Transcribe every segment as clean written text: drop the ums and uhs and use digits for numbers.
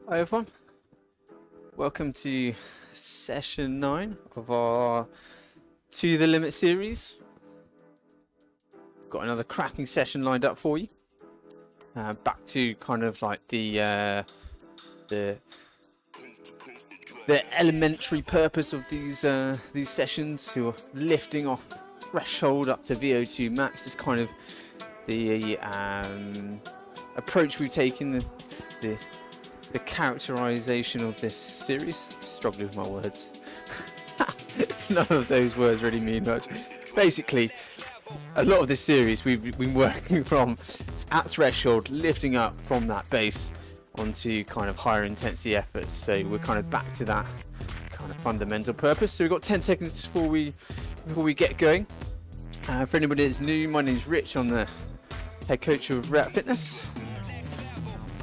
Hi everyone, welcome to session 9 of our To The Limit series. Got another cracking session lined up for you. Back to kind of like the elementary purpose of these sessions, who are lifting off threshold up to VO2 max. Is kind of the approach we've taken, the characterization of this series. Struggling with my words. None of those words really mean much. Basically, a lot of this series we've been working from at threshold, lifting up from that base onto kind of higher intensity efforts. So we're kind of back to that kind of fundamental purpose. So we've got 10 seconds before we get going. For anybody that's new, my name's Rich. I'm the head coach of RIAK Fitness.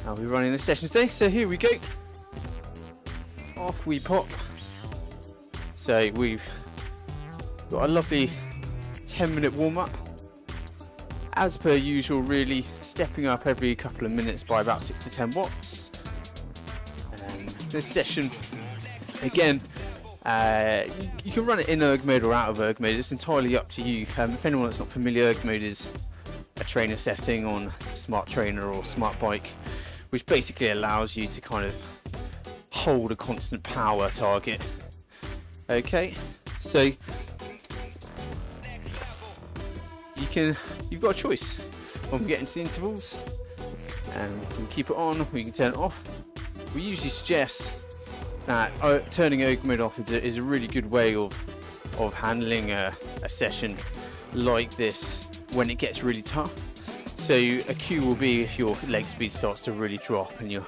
I'll be running the session today, so here we go. Off we pop. So we've got a lovely 10-minute warm-up. As per usual, really stepping up every couple of minutes by about 6 to 10 watts. This session, again, you can run it in erg mode or out of erg mode. It's entirely up to you. If anyone that's not familiar, erg mode is a trainer setting on a smart trainer or smart bike, which basically allows you to kind of hold a constant power target. Okay, so you've got a choice when we get into the intervals, and we can keep it on, we can turn it off. We usually suggest that turning erg mode off is a really good way of handling a session like this when it gets really tough. So a cue will be if your leg speed starts to really drop and you're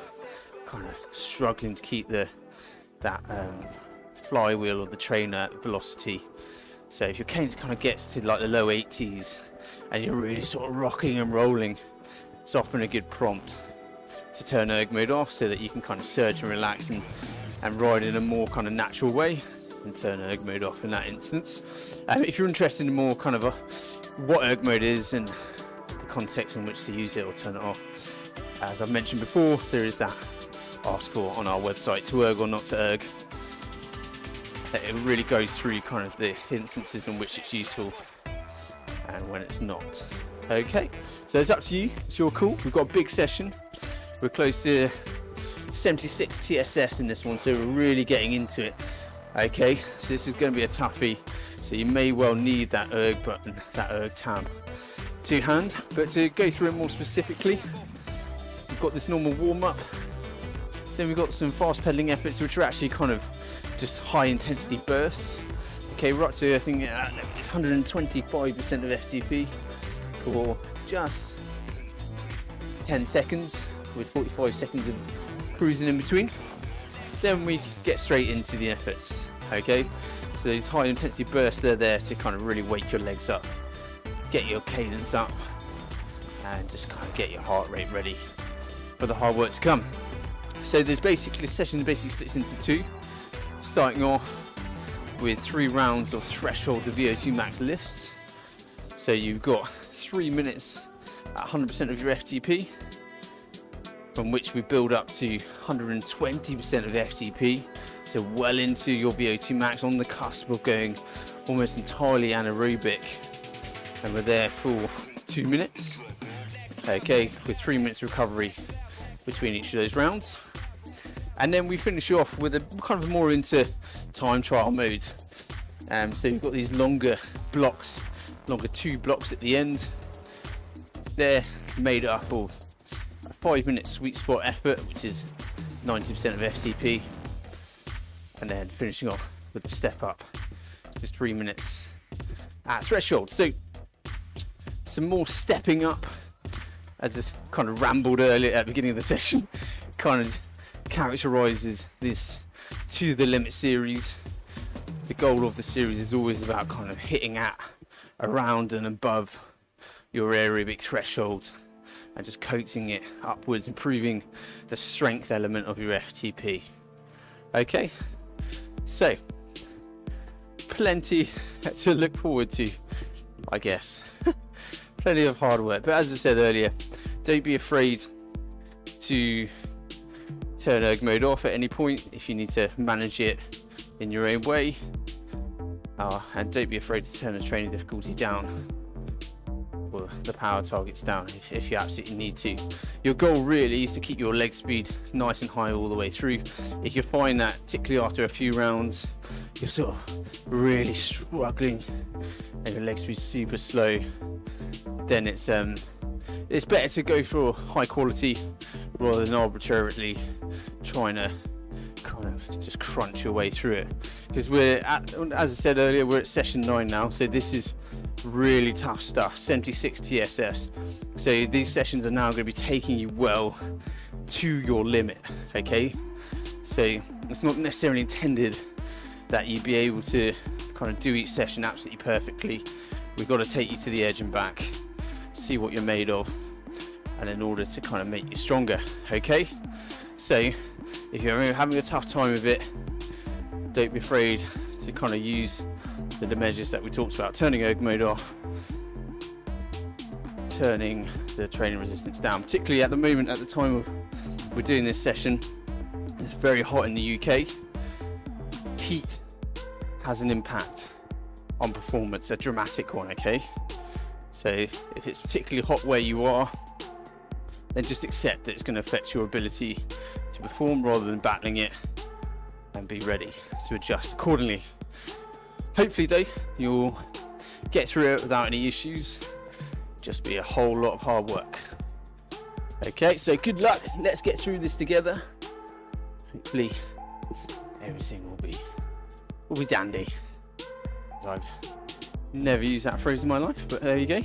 kind of struggling to keep that flywheel or the trainer velocity. So if your cadence kind of gets to like the low 80s and you're really sort of rocking and rolling, it's often a good prompt to turn erg mode off so that you can kind of surge and relax and ride in a more kind of natural way, and turn erg mode off in that instance. If you're interested in more kind of what erg mode is and context in which to use it or turn it off, as I've mentioned before, there is that article on our website, To Erg or Not to Erg. It really goes through kind of the instances in which it's useful and when it's not. Okay, so it's up to you, it's your call. We've got a big session, we're close to 76 TSS in this one, so we're really getting into it. Okay, so this is going to be a toughie, so you may well need that erg button, that erg tab to hand. But to go through it more specifically, we've got this normal warm-up, then we've got some fast pedaling efforts which are actually kind of just high intensity bursts. Okay, we're up to, I think it's 125% of FTP for just 10 seconds with 45 seconds of cruising in between. Then we get straight into the efforts. Okay, so these high intensity bursts, they're there to kind of really wake your legs up, get your cadence up, and just kind of get your heart rate ready for the hard work to come. So there's basically, the session basically splits into two, starting off with 3 rounds of threshold to VO2 max lifts. So you've got 3 minutes at 100% of your FTP, from which we build up to 120% of FTP, so well into your VO2 max, on the cusp of going almost entirely anaerobic. And we're there for 2 minutes, okay, with 3 minutes recovery between each of those rounds. And then we finish off with a kind of more into time trial mode. So you've got these longer blocks, longer 2 blocks at the end. They're made up of a 5-minute sweet spot effort, which is 90% of FTP, and then finishing off with a step up, just 3 minutes at threshold. So some more stepping up, as I kind of rambled earlier at the beginning of the session, kind of characterizes this To The Limit series. The goal of the series is always about kind of hitting at, around and above your aerobic threshold and just coaxing it upwards, improving the strength element of your FTP. Okay, so plenty to look forward to, I guess. Plenty of hard work, but as I said earlier, don't be afraid to turn erg mode off at any point if you need to manage it in your own way. And don't be afraid to turn the training difficulty down, or the power targets down, if you absolutely need to. Your goal really is to keep your leg speed nice and high all the way through. If you find that, particularly after a few rounds, you're sort of really struggling and your leg speed's super slow, then it's better to go for high quality rather than arbitrarily trying to kind of just crunch your way through it. Because we're at, as I said earlier, we're at session 9 now, so this is really tough stuff, 76 TSS. So these sessions are now going to be taking you well to your limit, okay? So it's not necessarily intended that you be able to kind of do each session absolutely perfectly. We've got to take you to the edge and back, see what you're made of, and in order to kind of make you stronger, okay? So if you're having a tough time with it, don't be afraid to kind of use the measures that we talked about: turning erg mode off, turning the training resistance down. Particularly at the moment, at the time we're doing this session, it's very hot in the UK. Heat has an impact on performance, a dramatic one, okay? So if it's particularly hot where you are, then just accept that it's going to affect your ability to perform rather than battling it, and be ready to adjust accordingly. Hopefully though, you'll get through it without any issues. Just be a whole lot of hard work. Okay, so good luck. Let's get through this together. Hopefully everything will be dandy. As I've never used that phrase in my life, but there you go.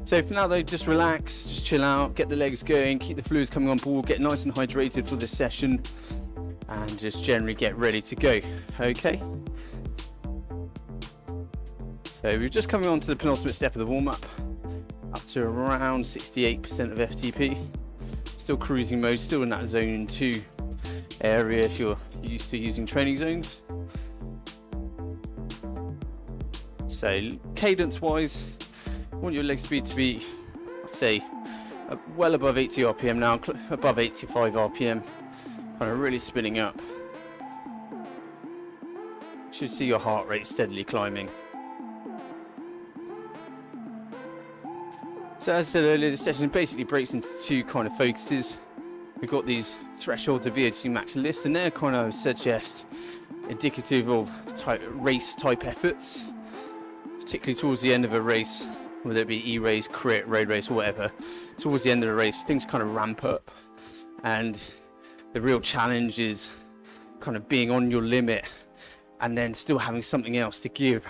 So for now though, just relax, just chill out, get the legs going, keep the fluids coming on board, get nice and hydrated for this session, and just generally get ready to go, okay? So we're just coming on to the penultimate step of the warm-up, up to around 68% of FTP. Still cruising mode, still in that zone 2 area if you're used to using training zones. So cadence-wise, I want your leg speed to be, I'd say, well above 80 RPM now, above 85 RPM, kind of really spinning up. Should see your heart rate steadily climbing. So as I said earlier, this session basically breaks into 2 kind of focuses. We've got these thresholds of VO2 maximus, and they're kind of suggest indicative of race type efforts, particularly towards the end of a race, whether it be E-race, crit, road race, or whatever. Towards the end of the race, things kind of ramp up, and the real challenge is kind of being on your limit and then still having something else to give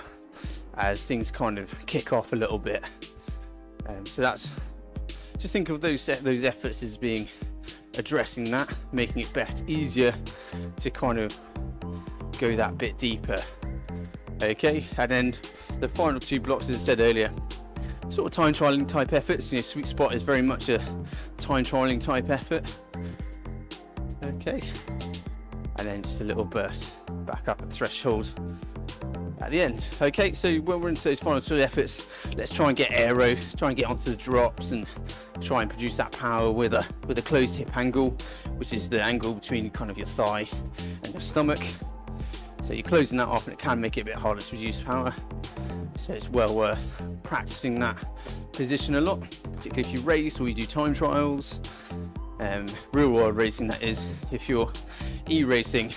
as things kind of kick off a little bit. So that's, just think of those efforts as being addressing that, making it easier to kind of go that bit deeper. Okay, and then the final 2 blocks, as I said earlier, sort of time trialing type efforts. You know, sweet spot is very much a time trialing type effort. Okay, and then just a little burst back up at the threshold at the end. Okay, so when we're into those final 2 efforts, let's try and get aero, try and get onto the drops and try and produce that power with a closed hip angle, which is the angle between kind of your thigh and your stomach. So you're closing that off, and it can make it a bit harder to produce power. So it's well worth practicing that position a lot, particularly if you race or you do time trials. Real world racing, that is. If you're e-racing,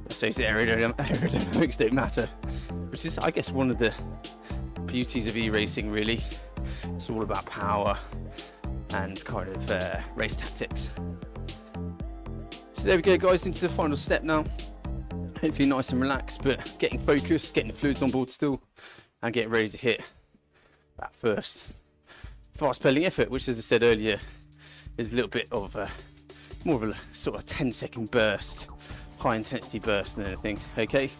I suppose the aerodynamics don't matter, which is, I guess, one of the beauties of e-racing, really. It's all about power and kind of race tactics. So there we go, guys, into the final step now. Hopefully nice and relaxed, but getting focused, getting the fluids on board still, and getting ready to hit that first fast pedaling effort, which, as I said earlier, is a little bit of more of a sort of 10-second burst, high intensity burst than anything. Okay,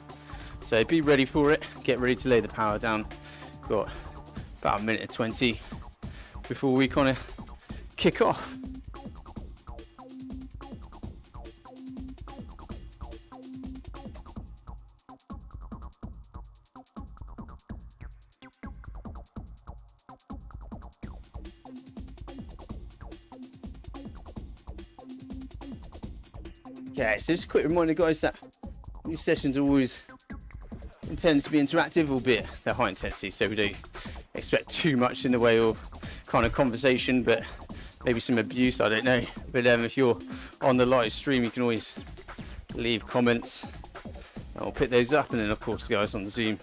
so be ready for it, get ready to lay the power down. Got about 1:20 before we kind of kick off. Okay, so just a quick reminder, guys, that these sessions are always intended to be interactive, albeit they're high intensity, so we don't expect too much in the way of kind of conversation, but maybe some abuse, I don't know. But if you're on the live stream, you can always leave comments. I'll pick those up, and then of course, guys, on the Zoom,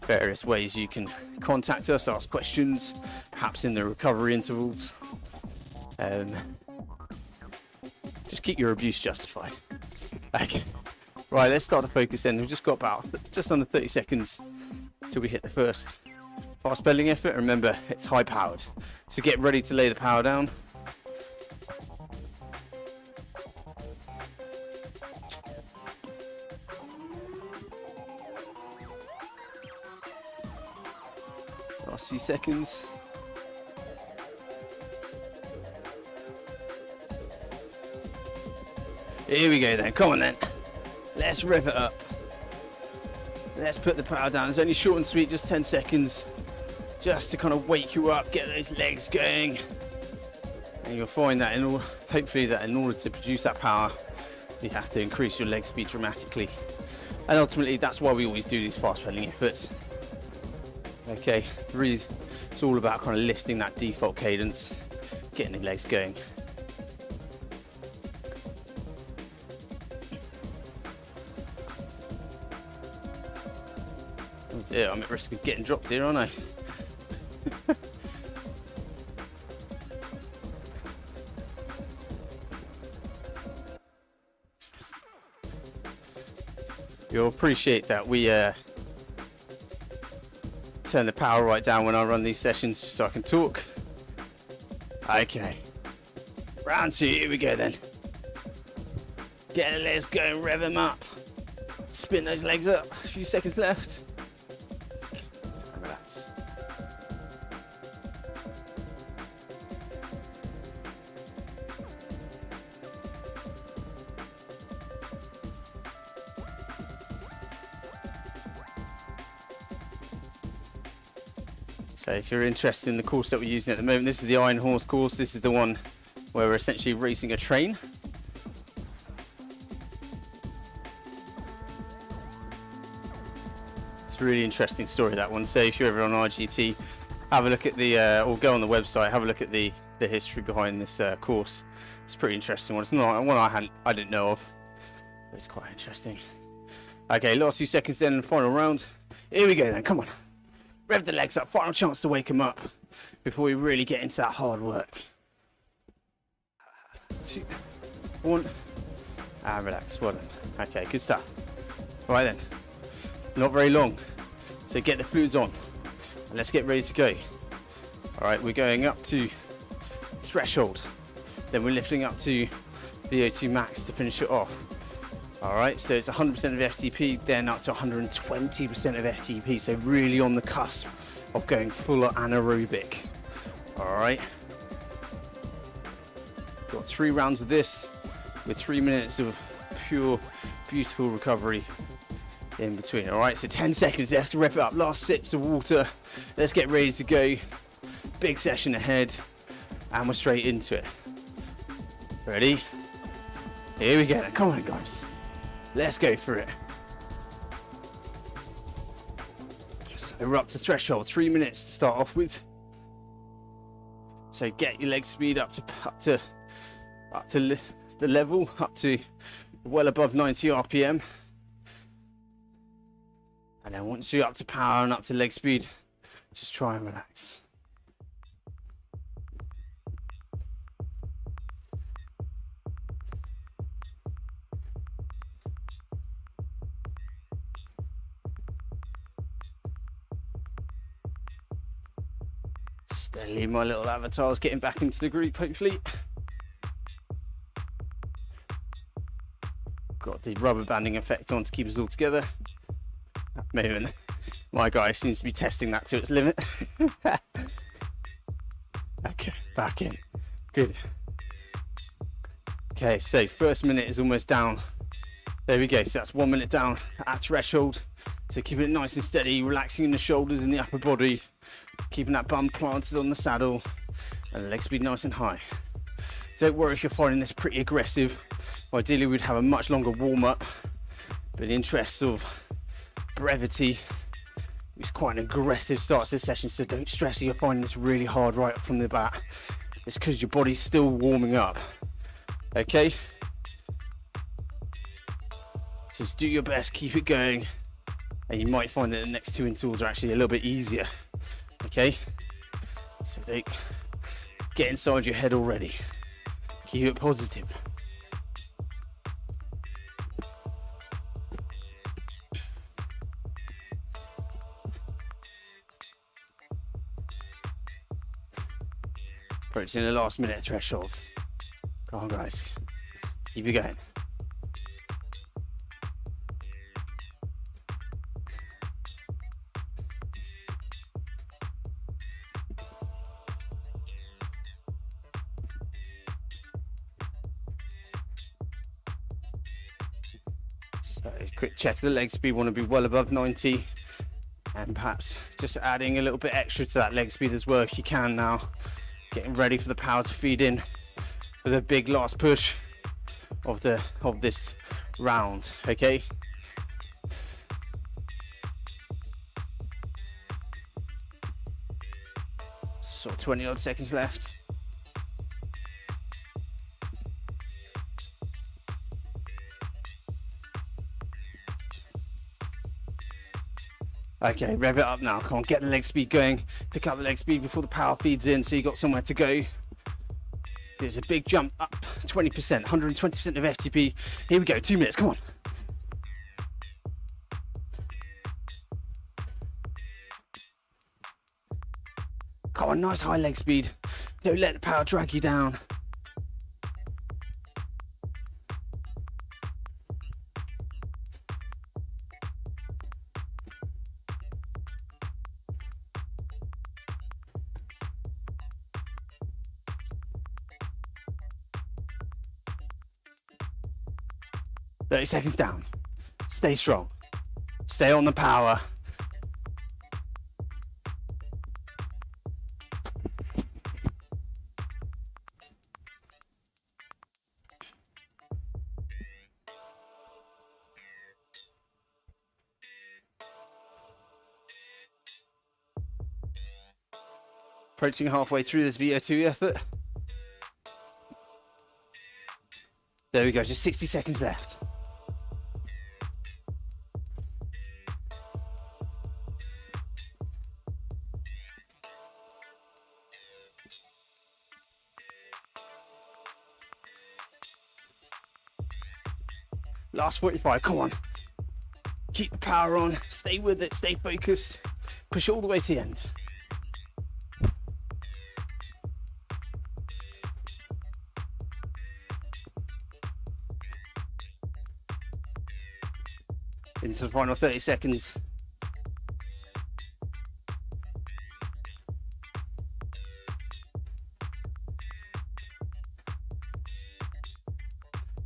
various ways you can contact us, ask questions, perhaps in the recovery intervals. Just keep your abuse justified. Okay. Right, let's start the focus then. We've just got about just under 30 seconds till we hit the first fast pedaling effort. Remember, it's high powered. So get ready to lay the power down. Last few seconds. Here we go then, come on then. Let's rev it up. Let's put the power down. It's only short and sweet, just 10 seconds. Just to kind of wake you up, get those legs going. And you'll find that hopefully that in order to produce that power, you have to increase your leg speed dramatically. And ultimately, that's why we always do these fast pedaling efforts. Okay, really, it's all about kind of lifting that default cadence, getting the legs going. Oh dear, I'm at risk of getting dropped here, aren't I? You'll appreciate that we turn the power right down when I run these sessions just so I can talk. Okay, round 2, here we go then. Get the legs going, rev them up, spin those legs up. A few seconds left. Relax. So if you're interested in the course that we're using at the moment, this is the Iron Horse course. This is the one where we're essentially racing a train. It's a really interesting story, that one. So if you're ever on RGT, have a look at the, or go on the website, have a look at the history behind this course. It's a pretty interesting one. It's not one I didn't know of, but it's quite interesting. Okay, last few seconds then in the final round. Here we go then, come on. Rev the legs up, final chance to wake them up before we really get into that hard work. 2, 1, and relax, well done. Okay, good stuff. Right then, not very long, so get the fluids on and let's get ready to go. All right, we're going up to threshold, then we're lifting up to VO2 max to finish it off. All right, so it's 100% of FTP, then up to 120% of FTP, so really on the cusp of going full anaerobic. All right, got 3 rounds of this with 3 minutes of pure, beautiful recovery in between. All right, so 10 seconds, let's rev it up, last sips of water, let's get ready to go. Big session ahead, and we're straight into it. Ready? Here we go, come on guys. Let's go for it. So we're up to threshold, 3 minutes to start off with. So get your leg speed up to the level, up to well above 90 RPM. And then once you're up to power and up to leg speed, just try and relax. Steadily, my little avatar's getting back into the group, hopefully. Got the rubber banding effect on to keep us all together. At the moment, my guy seems to be testing that to its limit. Okay, back in. Good. Okay, so first minute is almost down. There we go, so that's 1 minute down at threshold. So keep it nice and steady, relaxing in the shoulders and the upper body. Keeping that bum planted on the saddle and the leg speed nice and high. Don't worry if you're finding this pretty aggressive. Ideally we'd have a much longer warm-up, but in the interest of brevity, it's quite an aggressive start to the session, so don't stress if you're finding this really hard right from the bat. It's because your body's still warming up. Okay? So just do your best, keep it going, and you might find that the next 2 intervals are actually a little bit easier. Okay? So don't get inside your head already. Keep it positive. Approaching the last minute threshold. Come on, guys. Keep it going. So, quick check the leg speed. Want to be well above 90, and perhaps just adding a little bit extra to that leg speed as well if you can now. Getting ready for the power to feed in for the big last push of this round. Okay. So 20 odd seconds left. Okay, rev it up now. Come on, get the leg speed going. Pick up the leg speed before the power feeds in, so you got somewhere to go. There's a big jump up, 20%, 120% of FTP. Here we go, 2 minutes, come on. Come on, nice high leg speed. Don't let the power drag you down. .30 seconds down. Stay strong. Stay on the power. Approaching halfway through this VO2 effort. There we go, just 60 seconds left. Last 45, come on. Keep the power on, stay with it, stay focused. Push it all the way to the end. Into the final 30 seconds.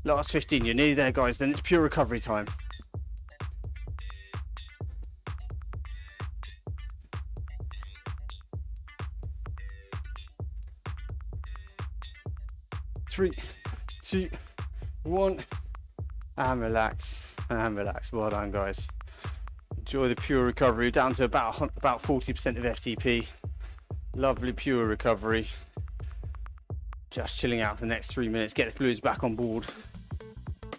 Last 15, you're nearly there, guys, then it's pure recovery time. Three, two, one, and relax, and relax. Well done, guys. Enjoy the pure recovery, down to about 40% of FTP. Lovely pure recovery. Just chilling out for the next 3 minutes, get the fluids back on board,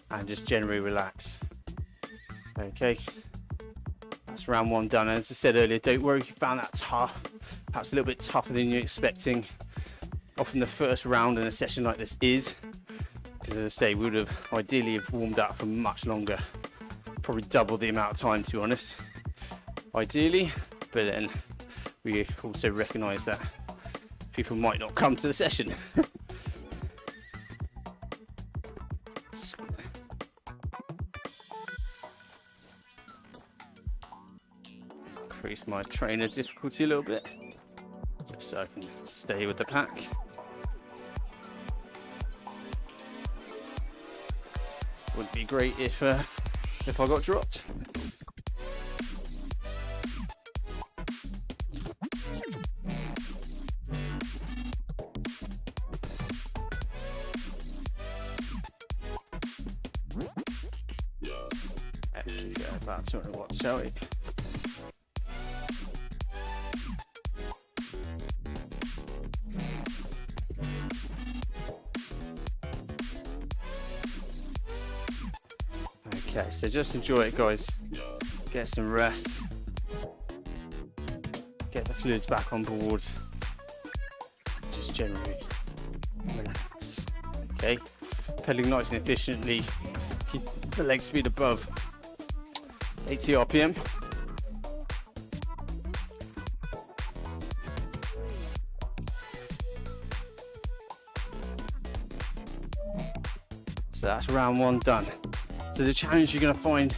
and just generally relax. Okay, that's round one done. As I said earlier, don't worry if you found that tough, perhaps a little bit tougher than you're expecting. Often the first round in a session like this is, because as I say, we would have ideally have warmed up for much longer, probably double the amount of time, to be honest, ideally, but then we also recognize that people might not come to the session. Increase my trainer difficulty a little bit, just so I can stay with the pack. Would be great if I got dropped. Keep it at about 200 watts, shall we? Okay, so just enjoy it, guys. Get some rest. Get the fluids back on board. Just generally relax. Okay, pedaling nice and efficiently. Keep the leg speed above 80 RPM. So that's round one done. So the challenge you're going to find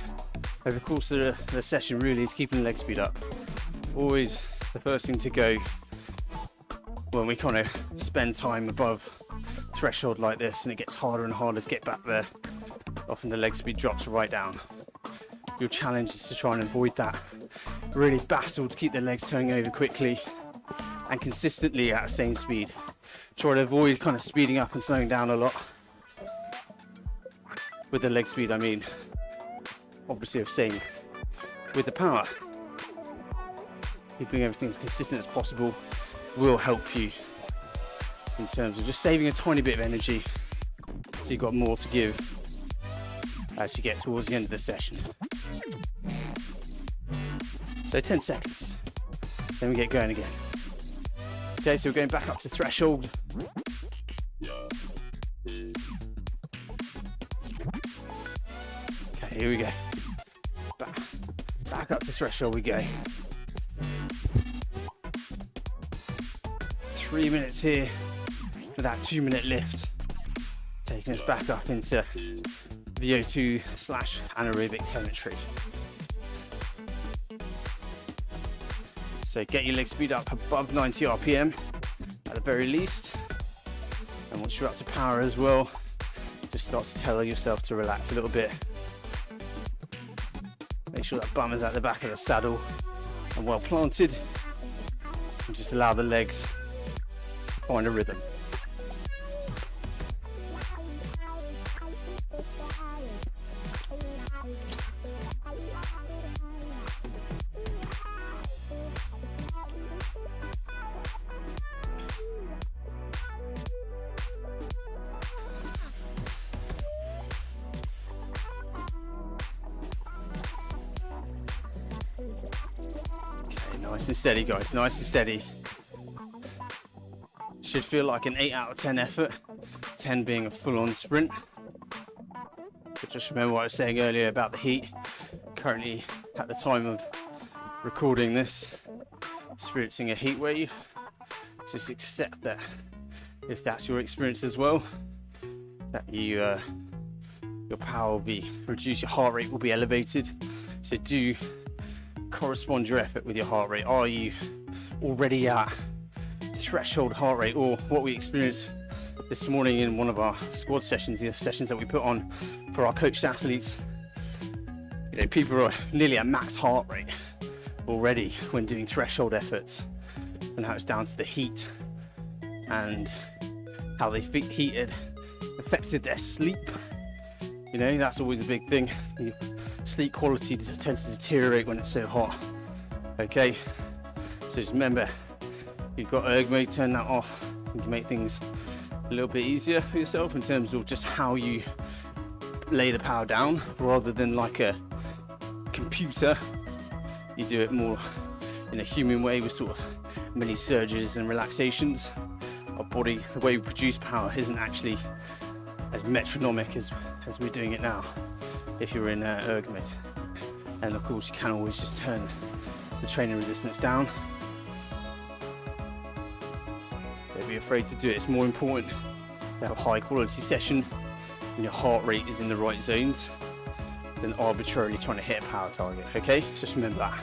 over the course of the session really is keeping the leg speed up. Always the first thing to go when we kind of spend time above threshold like this, and it gets harder and harder to get back there. Often the leg speed drops right down. Your challenge is to try and avoid that. Really battle to keep the legs turning over quickly and consistently at the same speed. Try to avoid kind of speeding up and slowing down a lot. With the leg speed, I mean, obviously the same with the power. Keeping everything as consistent as possible will help you in terms of just saving a tiny bit of energy so you've got more to give as you get towards the end of the session. So 10 seconds, then we get going again. Okay, so we're going back up to threshold. Okay, here we go. Back up to threshold we go. 3 minutes here with that 2-minute lift, taking us back up into VO2 / anaerobic territory. So get your leg speed up above 90 RPM at the very least. And once you're up to power as well, just start to tell yourself to relax a little bit. Make sure that bum is at the back of the saddle and well planted. And just allow the legs to find a rhythm. Nice and steady, guys, nice and steady. Should feel like an 8 out of 10 effort, 10 being a full-on sprint. But just remember what I was saying earlier about the heat. Currently, at the time of recording this, experiencing a heat wave. Just accept that if that's your experience as well, that your power will be reduced, your heart rate will be elevated. So do correspond your effort with your heart rate. Are you already at threshold heart rate, or what we experienced this morning in one of our squad sessions, the sessions that we put on for our coached athletes? You know, people are nearly at max heart rate already when doing threshold efforts, and that was down to the heat and how they heated affected their sleep. You know, that's always a big thing. Sleep quality tends to deteriorate when it's so hot. Okay, so just remember, you've got erg mode, turn that off. You can make things a little bit easier for yourself in terms of just how you lay the power down, rather than like a computer. You do it more in a human way with sort of mini surges and relaxations. Our body, the way we produce power, isn't actually as metronomic as we're doing it now if you're in erg mode. And of course you can always just turn the training resistance down. Don't be afraid to do it. It's more important to have a high quality session and your heart rate is in the right zones than arbitrarily trying to hit a power target. Okay, so just remember that.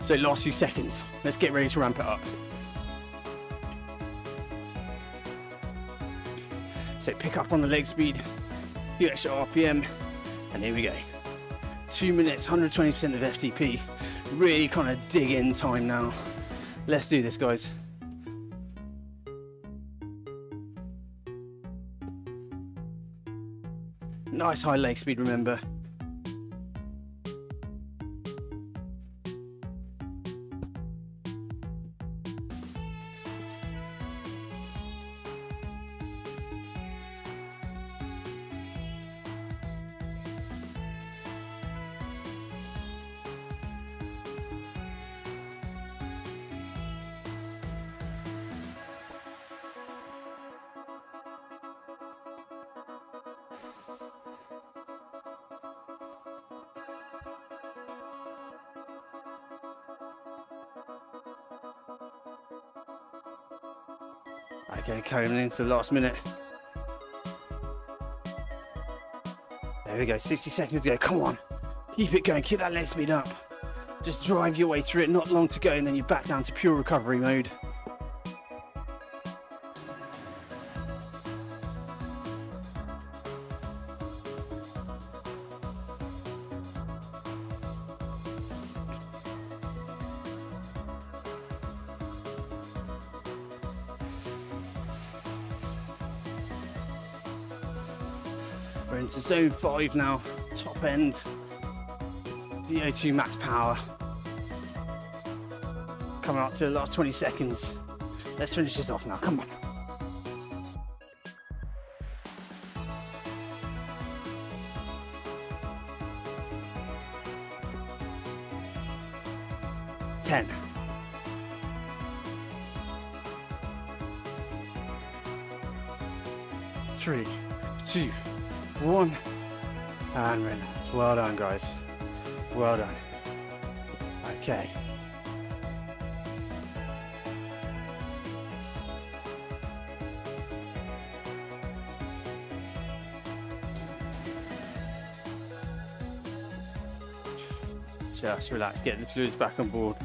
So last few seconds, let's get ready to ramp it up. So pick up on the leg speed, few extra RPM, and here we go. 2 minutes, 120% of FTP. Really kind of dig in time now. Let's do this, guys. Nice high leg speed, remember. Okay, coming into the last minute. There we go, 60 seconds to go, come on. Keep it going, keep that leg speed up. Just drive your way through it, not long to go, and then you're back down to pure recovery mode. We're into zone 5 now, top end, VO2 max power. Coming up to the last 20 seconds. Let's finish this off now, come on. Ten. 3, 2, 1, and relax. Well done, guys. Well done. Okay. Just relax, get the fluids back on board,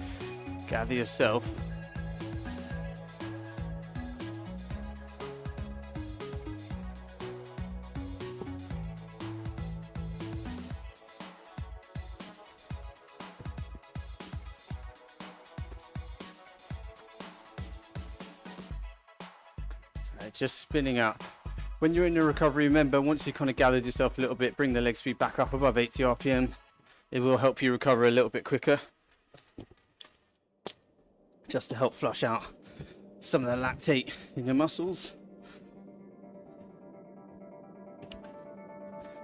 gather yourself. Just spinning out. When you're in the recovery, remember, once you kind of gathered yourself a little bit, bring the leg speed back up above 80 RPM. It will help you recover a little bit quicker, just to help flush out some of the lactate in your muscles.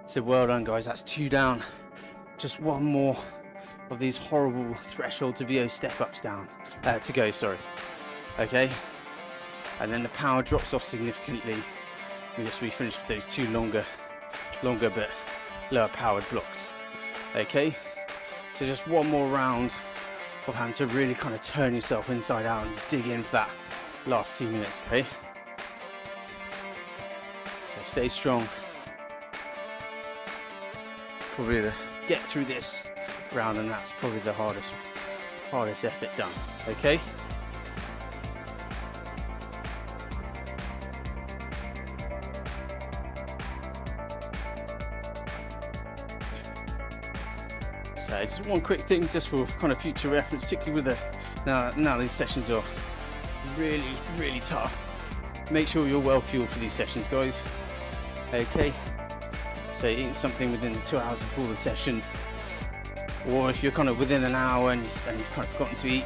So well done, guys. That's 2 down. Just one more of these horrible threshold to VO step ups down to go. Sorry. Okay. And then the power drops off significantly. We finish with those 2 longer but lower powered blocks. Okay, so just one more round of having to really kind of turn yourself inside out and dig in for that last 2 minutes. Okay, so stay strong. Probably to get through this round, and that's probably the hardest effort done. Okay. So just one quick thing, just for kind of future reference, particularly with now these sessions are really tough. Make sure you're well fueled for these sessions, guys. Okay. So eat something within 2 hours before the session, or if you're kind of within an hour and you've kind of forgotten to eat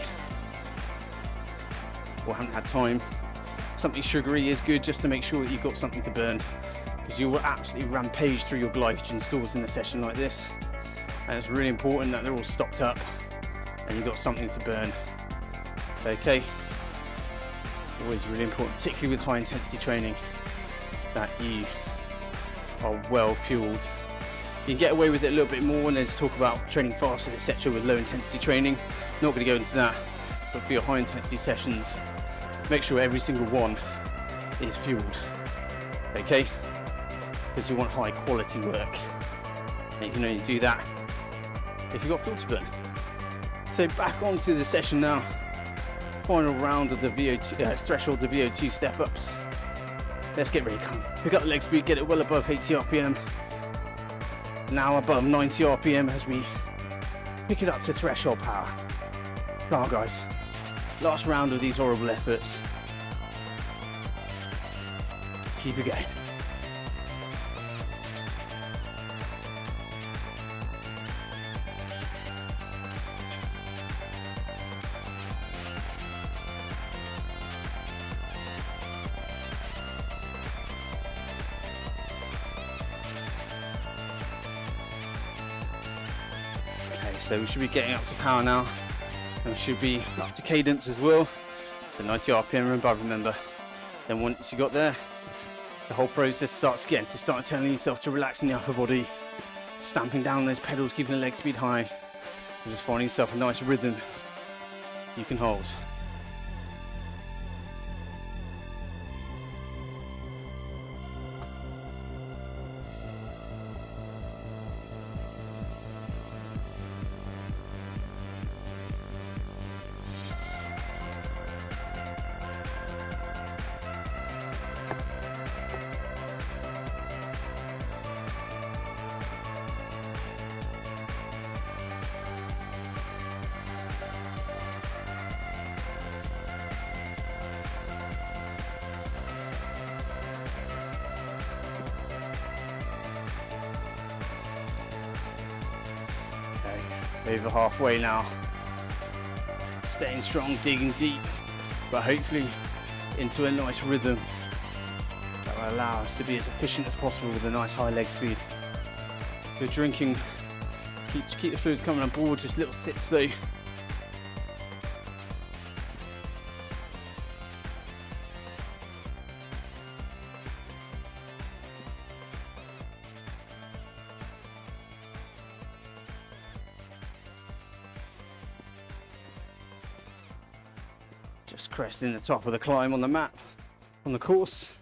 or haven't had time, something sugary is good, just to make sure that you've got something to burn, because you will absolutely rampage through your glycogen stores in a session like this. And it's really important that they're all stocked up and you've got something to burn. Okay, always really important, particularly with high intensity training, that you are well fueled. You can get away with it a little bit more when there's talk about training fasted, etc. with low intensity training. Not going to go into that, but for your high intensity sessions, make sure every single one is fueled. Okay, because you want high quality work, and you can only do that if you've got fuel to burn. So back onto the session now. Final round of the VO2 threshold, the VO2 step ups. Let's get ready. Come pick up the leg speed, get it well above 80 RPM. Now above 90 RPM as we pick it up to threshold power. Come on, guys. Last round of these horrible efforts. Keep it going. So we should be getting up to power now, and we should be up to cadence as well. So 90 RPM and above, remember. Then once you got there, the whole process starts again. So start telling yourself to relax in the upper body, stamping down those pedals, keeping the leg speed high, and just finding yourself a nice rhythm you can hold. Over halfway now. Staying strong, digging deep, but hopefully into a nice rhythm that will allow us to be as efficient as possible with a nice high leg speed. If you're drinking, keep the fluids coming on board, just little sips though. Just cresting the top of the climb on the map, on the course.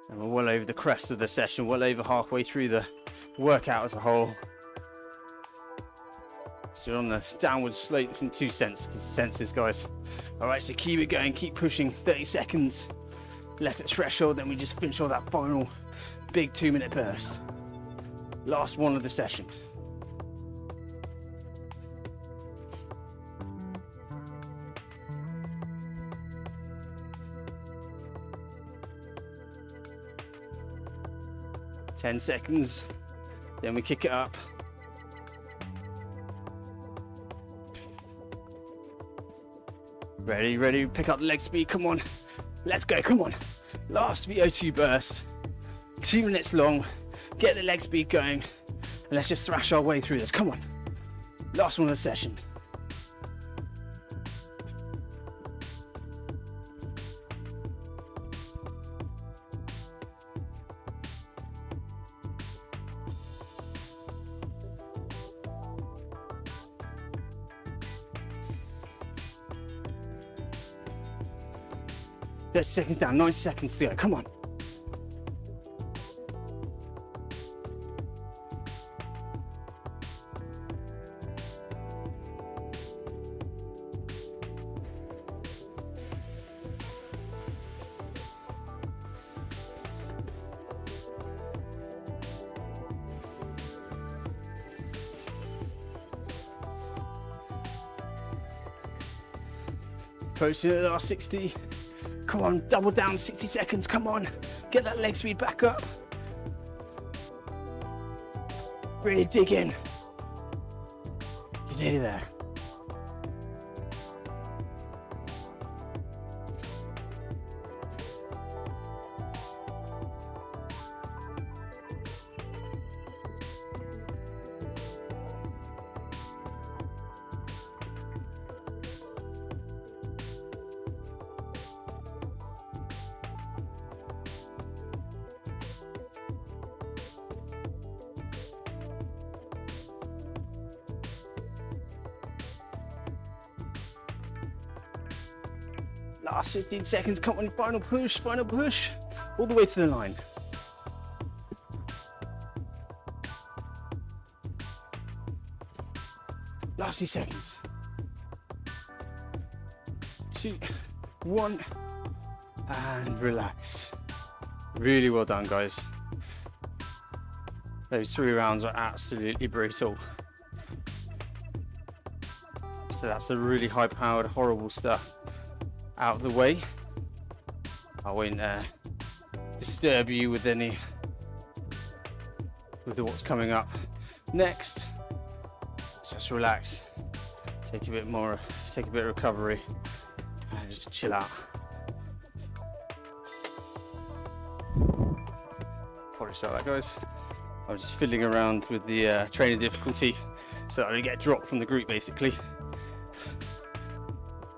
And we're well over the crest of the session, well over halfway through the workout as a whole. So you're on the downward slope in two senses, guys. All right, so keep it going, keep pushing. 30 seconds left at threshold, then we just finish all that final big 2-minute burst. Last one of the session. Ten seconds, then we kick it up. Ready, pick up the leg speed, come on. Let's go, come on. Last VO2 burst, 2 minutes long. Get the leg speed going, and let's just thrash our way through this. Come on. Last one of the session. There's seconds down, 90 seconds to go. Come on. Approaching the last 60. Come on, double down, 60 seconds, come on. Get that leg speed back up. Really dig in. You're nearly there. Last 15 seconds, come on, final push, all the way to the line. Last 2 seconds. 2, 1, and relax. Really well done, guys. Those 3 rounds are absolutely brutal. So that's the really high-powered, horrible stuff out of the way. I won't disturb you with what's coming up next. Just relax, take a bit of recovery, and just chill out. Apologies about that, guys. I'm just fiddling around with the training difficulty so that I don't get dropped from the group, basically,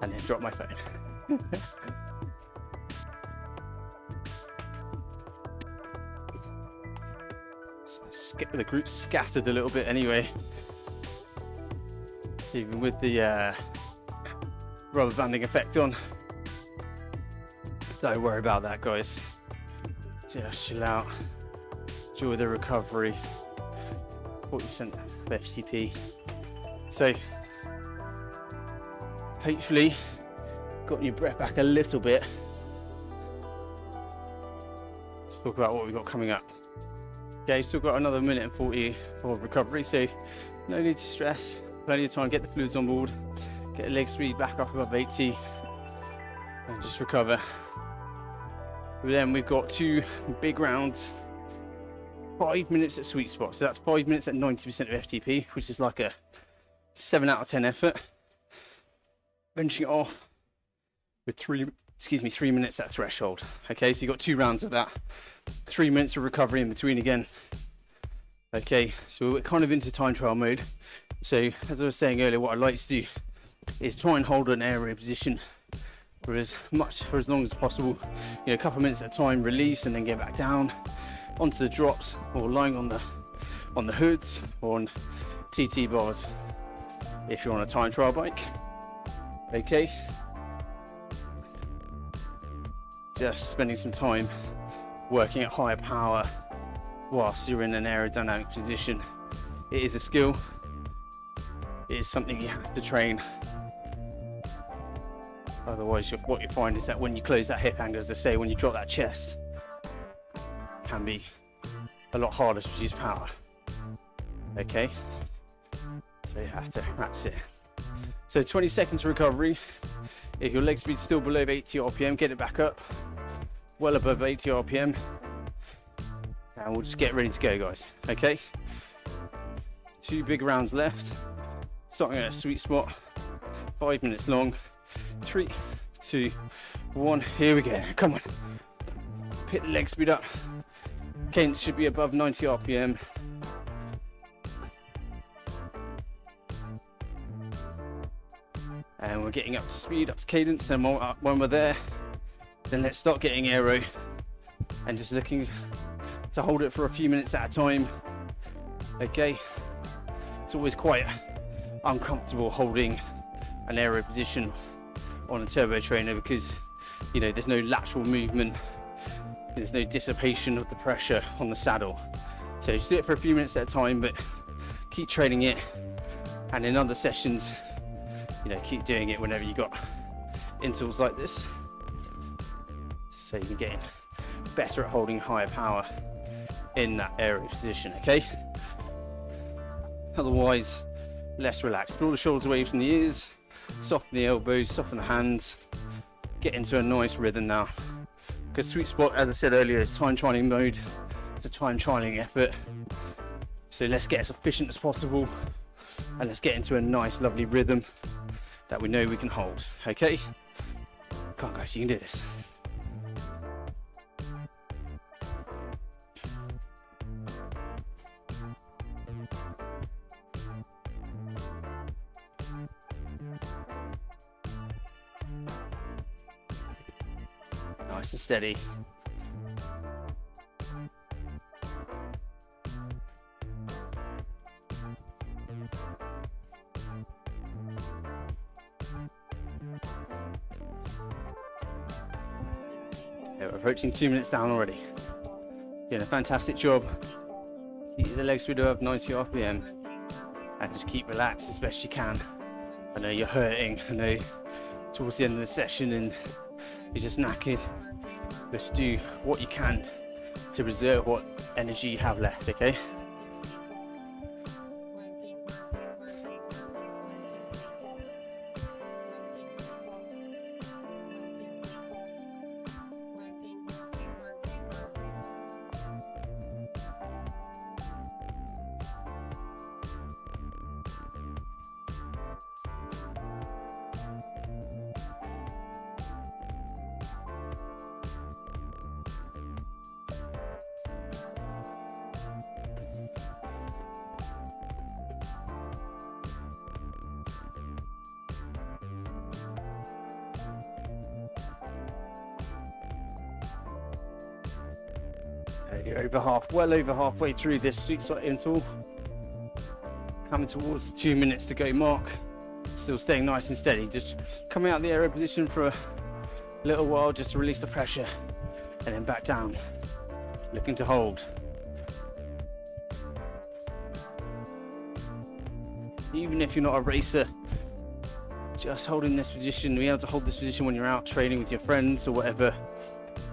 and then drop my phone. So the group's scattered a little bit anyway, even with the rubber banding effect on. Don't worry about that, guys. Just chill out, enjoy the recovery. 40% of FTP. So hopefully got your breath back a little bit. Let's talk about what we've got coming up. Okay, still got another 1 minute and 40 for recovery, so no need to stress. Plenty of time, get the fluids on board, get the leg speed back up above 80, and just recover. Then we've got 2 big rounds, 5 minutes at sweet spot. So that's 5 minutes at 90% of FTP, which is like a 7 out of 10 effort. Finishing it off with 3 minutes at threshold. Okay, so you've got 2 rounds of that. 3 minutes of recovery in between again. Okay, so we're kind of into time trial mode. So as I was saying earlier, what I like to do is try and hold an aerobic position for as long as possible. You know, a couple of minutes at a time, release, and then get back down onto the drops, or lying on the hoods, or on TT bars if you're on a time trial bike. Okay, just spending some time working at higher power whilst you're in an aerodynamic position. It is a skill. It is something you have to train. Otherwise, what you find is that when you close that hip angle, as I say, when you drop that chest, it can be a lot harder to produce power. Okay, so you have to, that's it. So 20 seconds recovery. If your leg speed's still below 80 RPM, get it back up, well above 80 RPM, and we'll just get ready to go, guys. Okay, 2 big rounds left, starting at a sweet spot, 5 minutes long. 3, 2, 1, here we go. Come on, pick the leg speed up. Cadence should be above 90 RPM. And we're getting up to speed, up to cadence, and when we're there, then let's start getting aero and just looking to hold it for a few minutes at a time. Okay, it's always quite uncomfortable holding an aero position on a turbo trainer because, you know, there's no lateral movement, there's no dissipation of the pressure on the saddle. So just do it for a few minutes at a time, but keep training it, and in other sessions, you know, keep doing it whenever you got intervals like this, so you can get better at holding higher power in that aero position. Okay, otherwise less relaxed. Draw the shoulders away from the ears, soften the elbows, soften the hands, get into a nice rhythm now, because sweet spot, as I said earlier, is time trialing mode. It's a time trialing effort, so let's get as efficient as possible and let's get into a nice lovely rhythm that we know we can hold. Okay, come on guys, you can do this. Nice and steady. Okay, we're approaching 2 minutes down already. Doing a fantastic job. Keep the leg speed above 90 RPM and just keep relaxed as best you can. I know you're hurting, I know towards the end of the session and you're just knackered. Just do what you can to preserve what energy you have left, okay? You're well over halfway through this sweet spot interval. Coming towards the 2 minutes to go mark. Still staying nice and steady. Just coming out of the aero position for a little while just to release the pressure and then back down. Looking to hold. Even if you're not a racer, just holding this position, being able to hold this position when you're out training with your friends or whatever,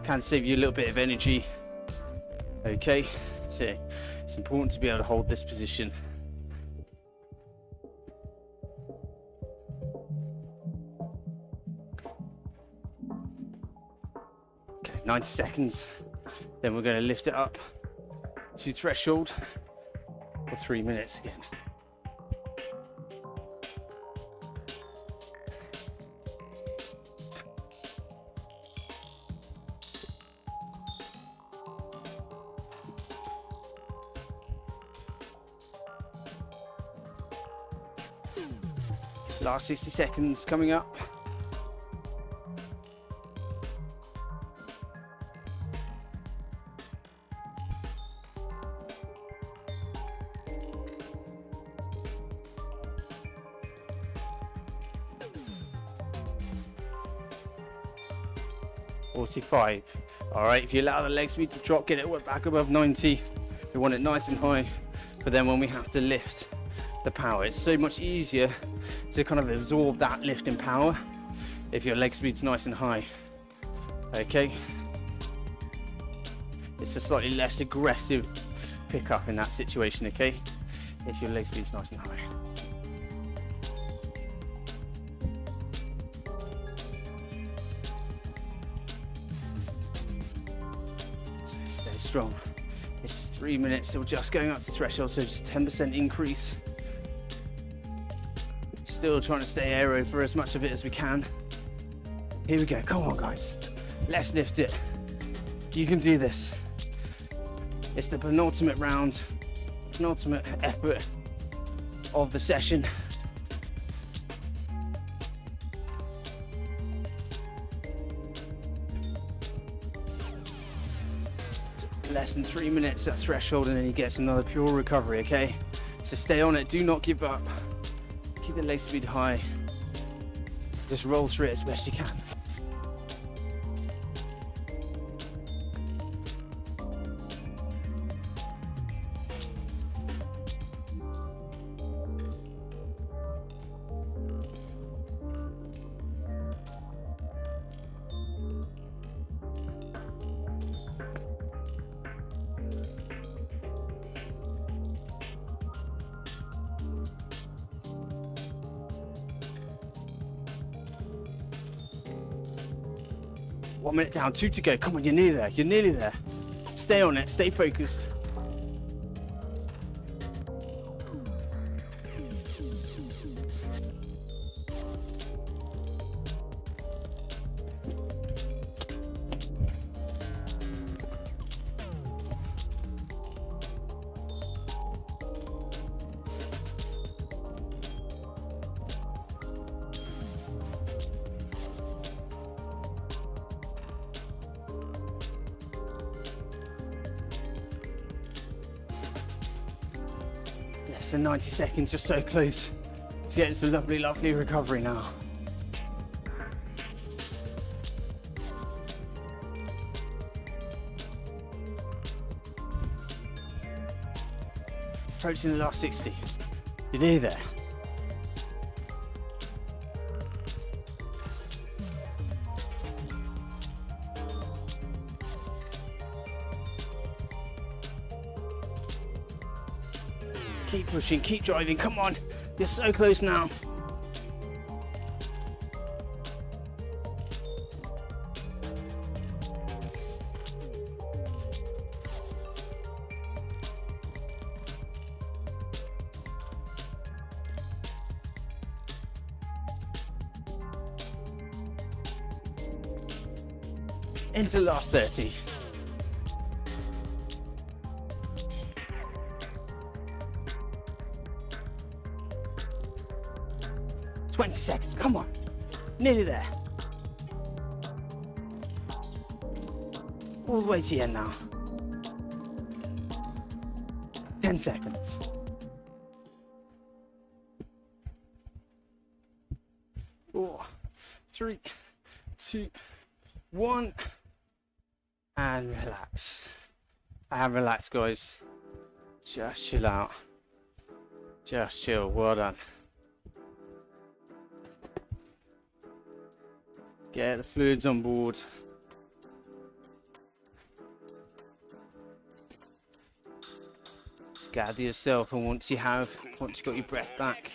can save you a little bit of energy. Okay, so it's important to be able to hold this position. Okay. 90 seconds. Then we're going to lift it up to threshold for 3 minutes again. Last 60 seconds coming up. $45. All right, if you allow the leg speed to drop, get it back above 90. We want it nice and high, but then when we have to lift the power, it's so much easier to kind of absorb that lift in power if your leg speed's nice and high. Okay, it's a slightly less aggressive pickup in that situation. Okay, if your leg speed's nice and high. So stay strong. It's 3 minutes, so we're just going up to threshold, so just 10% increase. Still trying to stay aero for as much of it as we can. Here we go, come on guys. Let's lift it. You can do this. It's the penultimate round, penultimate effort of the session. Less than 3 minutes at threshold, and then he gets another pure recovery, okay? So stay on it, do not give up. Keep the leg speed high. Just roll through it as best you can. One minute down, 2 to go. Come on, you're nearly there. You're nearly there. Stay on it. Stay focused. Less than 90 seconds, just so close to get this lovely, lovely recovery now. Approaching the last 60. You're near there. Keep pushing, keep driving, come on. You're so close now. Into the last 30. $20 seconds, come on. Nearly there. All the way to the end now. 10 seconds. 4, 3, 2, 1. And relax. And relax, guys. Just chill out. Just chill. Well done. Get the fluids on board. Just gather yourself, and once you got your breath back,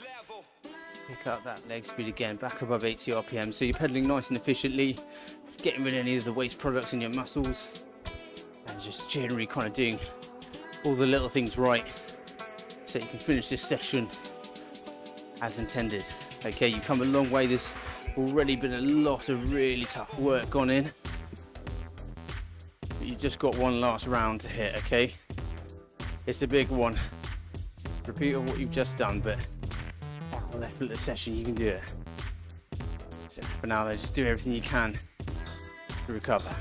pick up that leg speed again, back above 80 RPM. So you're pedaling nice and efficiently. getting rid of any of the waste products in your muscles, and just generally kind of doing all the little things right so you can finish this session as intended. Okay, you've come a long way. There's already been a lot of really tough work gone in, but you've just got one last round to hit. Okay, it's a big one. Repeat of what you've just done, but on the level of the session you can do it. So for now, though, just do everything you can to recover.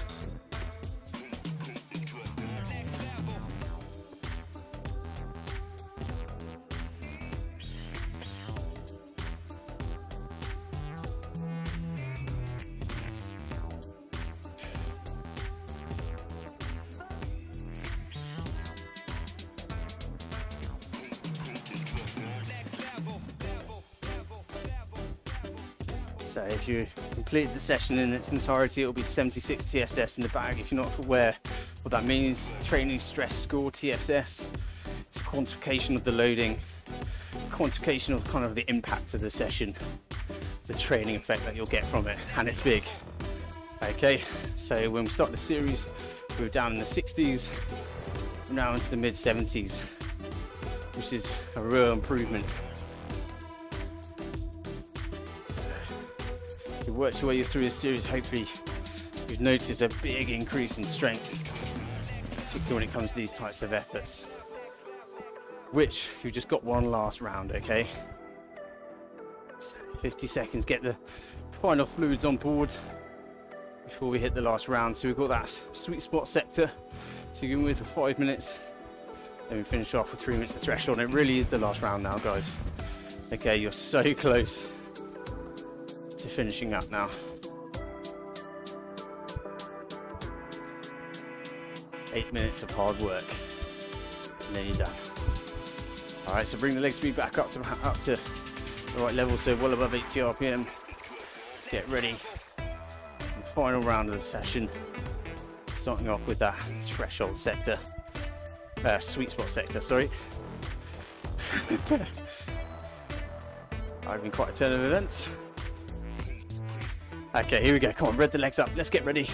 So if you complete the session in its entirety, it'll be 76 TSS in the bag. If you're not aware what that means, training stress score, TSS. It's a quantification of the loading, quantification of kind of the impact of the session, the training effect that you'll get from it, and it's big. Okay, so when we start the series, we were down in the 60s, we're now into the mid 70s, which is a real improvement. You worked your way through this series, hopefully you've noticed a big increase in strength, particularly when it comes to these types of efforts, which you've just got one last round. Okay, so 50 seconds, get the final fluids on board before we hit the last round. So we've got that sweet spot sector to begin with for 5 minutes, then we finish off with 3 minutes of threshold, and it really is the last round now, guys. Okay, you're so close to finishing up now. 8 minutes of hard work, and then you're done. All right, so bring the leg speed back up to the right level, so well above 80 RPM. Get ready for the final round of the session, starting off with that threshold sector, sweet spot sector, sorry. I've been quite a turn of events. Okay, here we go. Come on, rev the legs up. Let's get ready.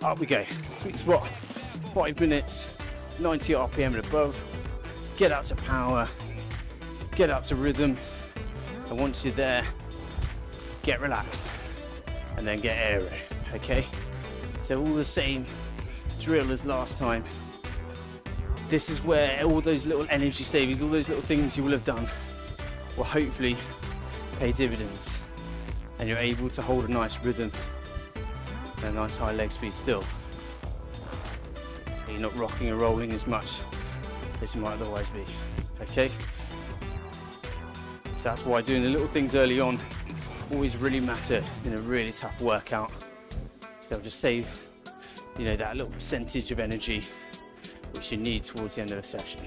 Up we go. Sweet spot. 5 minutes, 90 RPM and above. Get up to power. Get up to rhythm. And once you're there, get relaxed. And then get aero. Okay? So all the same drill as last time. This is where all those little energy savings, all those little things you will have done will hopefully pay dividends. And you're able to hold a nice rhythm and a nice high leg speed still. You're not rocking and rolling as much as you might otherwise be. Okay? So that's why doing the little things early on always really matter in a really tough workout. So they'll just save, you know, that little percentage of energy which you need towards the end of the session.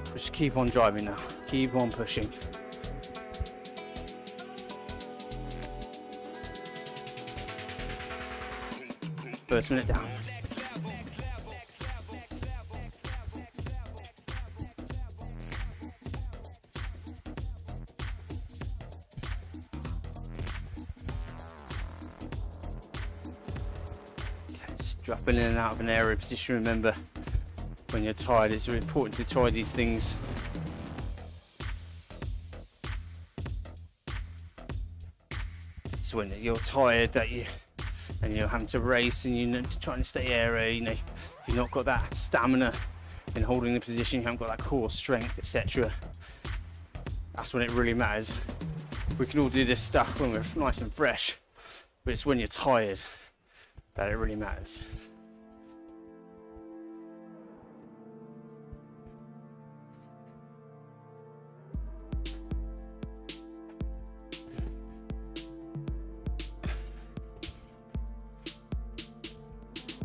But just keep on driving now. Keep on pushing. First minute down. Okay, just dropping in and out of an aero position. Remember, when you're tired, it's really important to try these things. It's when you're tired that and you're having to race and you're trying to stay aero, you know, if you've not got that stamina in holding the position, you haven't got that core strength, etc. That's when it really matters. We can all do this stuff when we're nice and fresh, but it's when you're tired that it really matters.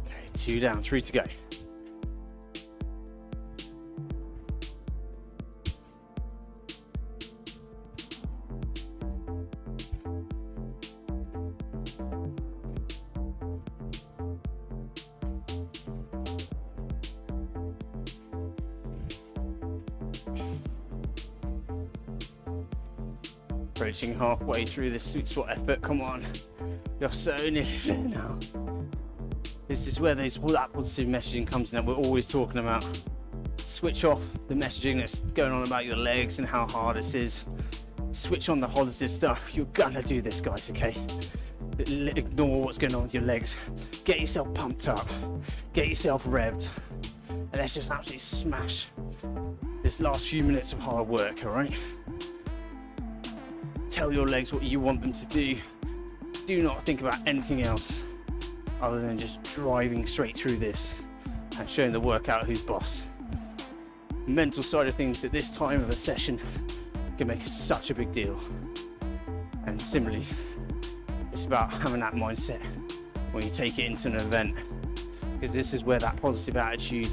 Okay, 2 down, 3 to go. Approaching halfway through this sweet spot effort, come on. You're so nearly there now. This is where that positive messaging comes in that we're always talking about. Switch off the messaging that's going on about your legs and how hard this is. Switch on the positive stuff. You're gonna do this, guys, okay? Ignore what's going on with your legs. Get yourself pumped up. Get yourself revved. And let's just absolutely smash this last few minutes of hard work, alright? Tell your legs what you want them to do. Do not think about anything else other than just driving straight through this and showing the workout who's boss. Mental side of things at this time of a session can make such a big deal. And similarly, it's about having that mindset when you take it into an event, because this is where that positive attitude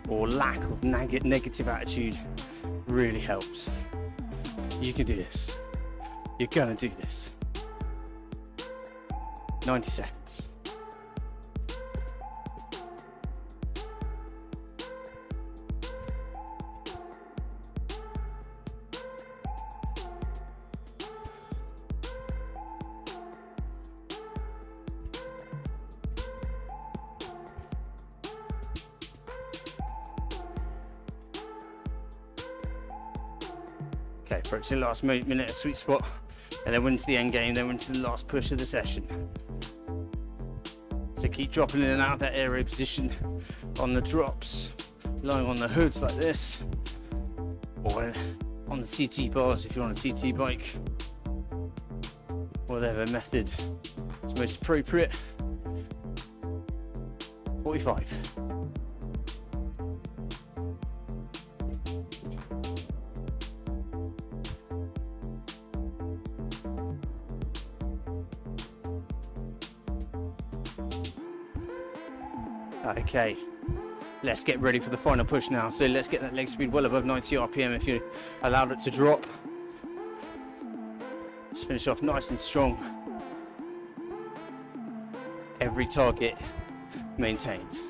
or lack of negative attitude really helps. You can do this. You're gonna do this. 90 seconds. Okay, approaching the last minute of sweet spot, and then we're into the end game, then we're into the last push of the session. So keep dropping in and out of that aero position on the drops, lying on the hoods like this, or on the TT bars if you're on a TT bike. Whatever method is most appropriate. 45. Okay, let's get ready for the final push now. So let's get that leg speed well above 90 RPM if you allowed it to drop. Let's finish off nice and strong. Every target maintained.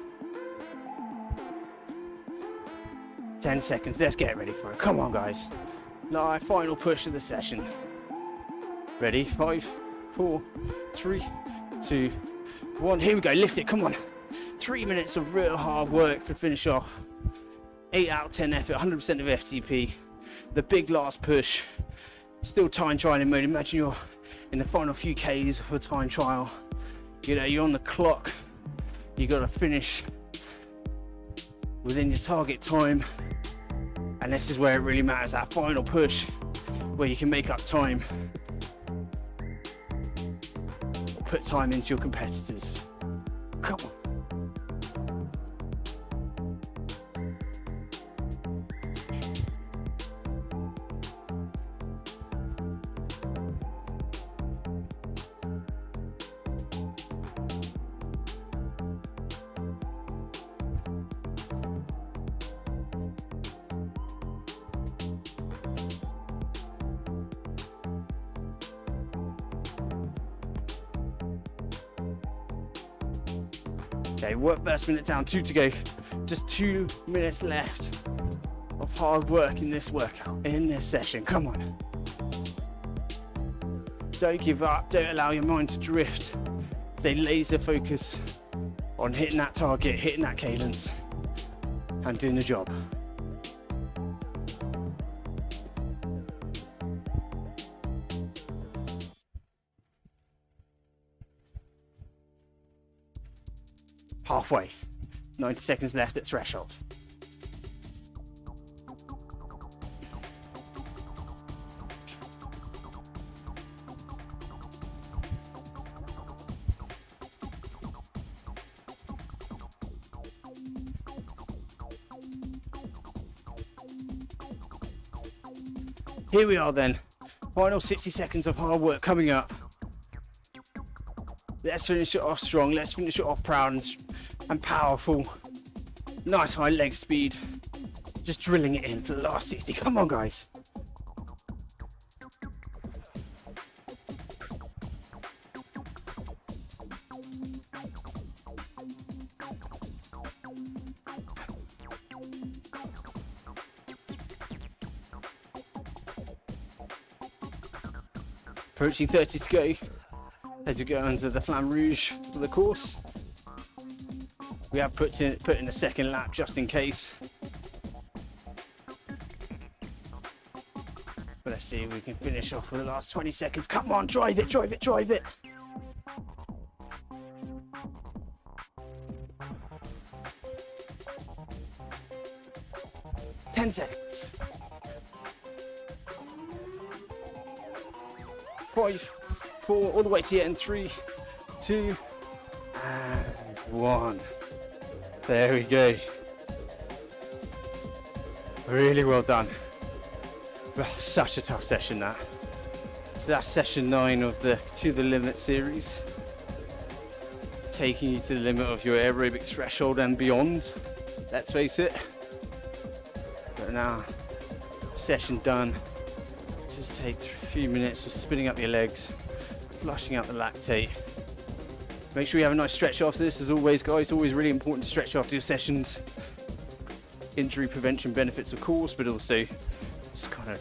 10 seconds, let's get ready for it. Come on, guys. Now, final push of the session. Ready? 5, 4, 3, 2, 1. Here we go, lift it, come on. 3 minutes of real hard work to finish off. 8 out of 10 effort, 100% of FTP. The big last push. Still time trialing mode. Imagine you're in the final few Ks of a time trial. You know, you're on the clock. You got to finish within your target time. And this is where it really matters, that final push, where you can make up time. Or put time into your competitors. Come on. Okay, work first minute down, 2 to go. Just 2 minutes left of hard work in this workout, in this session. Come on. Don't give up, don't allow your mind to drift. Stay laser focused on hitting that target, hitting that cadence, and doing the job. Halfway, 90 seconds left at threshold. Here we are then, final 60 seconds of hard work coming up. Let's finish it off strong, let's finish it off proud and powerful. Nice high leg speed. Just drilling it in for the last 60. Come on, guys. Approaching 30 to go. as you go under the Flamme Rouge of the course. We have put in a second lap just in case. But let's see if we can finish off for the last 20 seconds. Come on, drive it, drive it, drive it. Ten seconds. 5, 4, all the way to the end. 3, 2, and 1. There we go. Really well done. Oh, such a tough session that. So that's session 9 of the To The Limit series. Taking you to the limit of your aerobic threshold and beyond. Let's face it. But now, session done. Just take a few minutes of spinning up your legs, flushing out the lactate. Make sure you have a nice stretch after this, as always, guys. Always really important to stretch after your sessions. Injury prevention benefits, of course, but also just kind of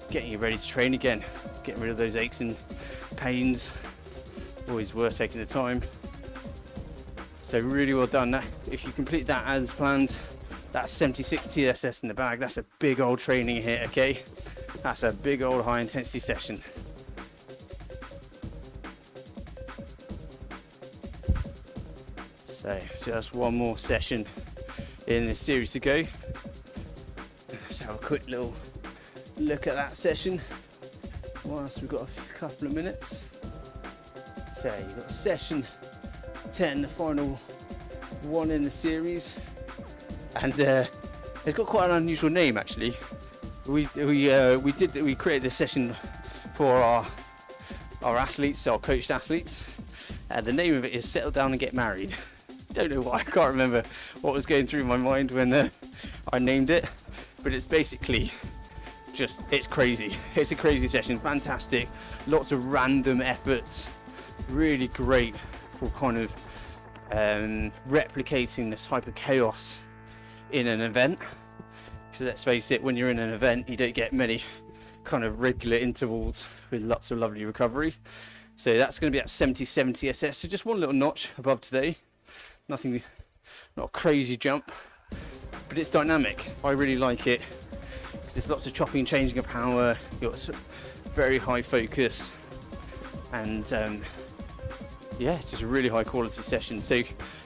getting you ready to train again. Getting rid of those aches and pains. Always worth taking the time. So really well done. If you complete that as planned, that's 76 TSS in the bag. That's a big old training hit, okay? That's a big old high intensity session. So just one more session in this series to go. Let's have a quick little look at that session whilst we've got a couple of minutes. So you've got session 10, the final one in the series, and it's got quite an unusual name actually. We created this session for our athletes, our coached athletes, and the name of it is Settle Down and Get Married. Don't know why, I can't remember what was going through my mind when I named it, but it's basically just, it's crazy. It's a crazy session, fantastic, lots of random efforts, really great for kind of replicating this type of chaos in an event. So let's face it, when you're in an event, you don't get many kind of regular intervals with lots of lovely recovery. So that's going to be at 77 TSS, so just one little notch above today. Nothing, not a crazy jump, but it's dynamic. I really like it because there's lots of chopping and changing of power. You've got very high focus, and yeah, it's just a really high quality session. So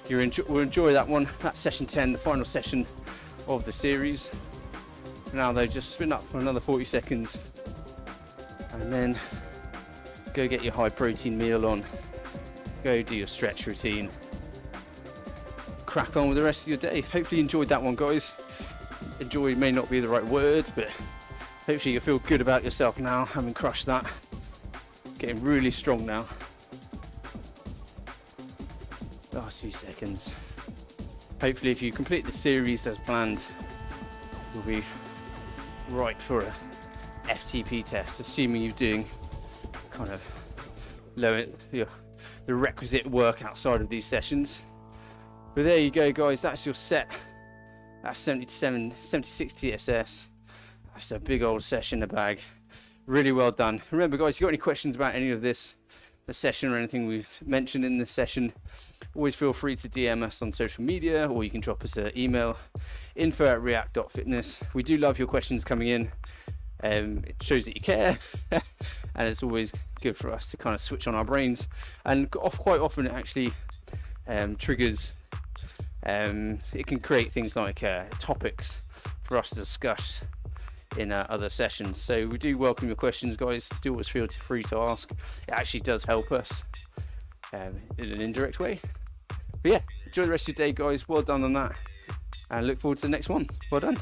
we'll enjoy that one. That's session 10, the final session of the series. Now though, just spin up for another 40 seconds and then go get your high protein meal on, go do your stretch routine, crack on with the rest of your day. Hopefully you enjoyed that one, guys. Enjoy may not be the right word, but hopefully you feel good about yourself now, having crushed that. Getting really strong now. Last few seconds. Hopefully if you complete the series as planned, you'll be right for a FTP test, assuming you're doing kind of the requisite work outside of these sessions. But there you go, guys, that's your set. That's 76 TSS. That's a big old session in the bag. Really well done. Remember, guys, if you've got any questions about any of this, the session or anything we've mentioned in the session, always feel free to DM us on social media, or you can drop us an email, info@riak.fitness. We do love your questions coming in. It shows that you care, and it's always good for us to kind of switch on our brains. And quite often it actually triggers, it can create things like topics for us to discuss in other sessions. So we do welcome your questions, guys. Still always feel free to ask. It actually does help us in an indirect way. But yeah, enjoy the rest of your day, guys. Well done on that, and look forward to the next one. Well done.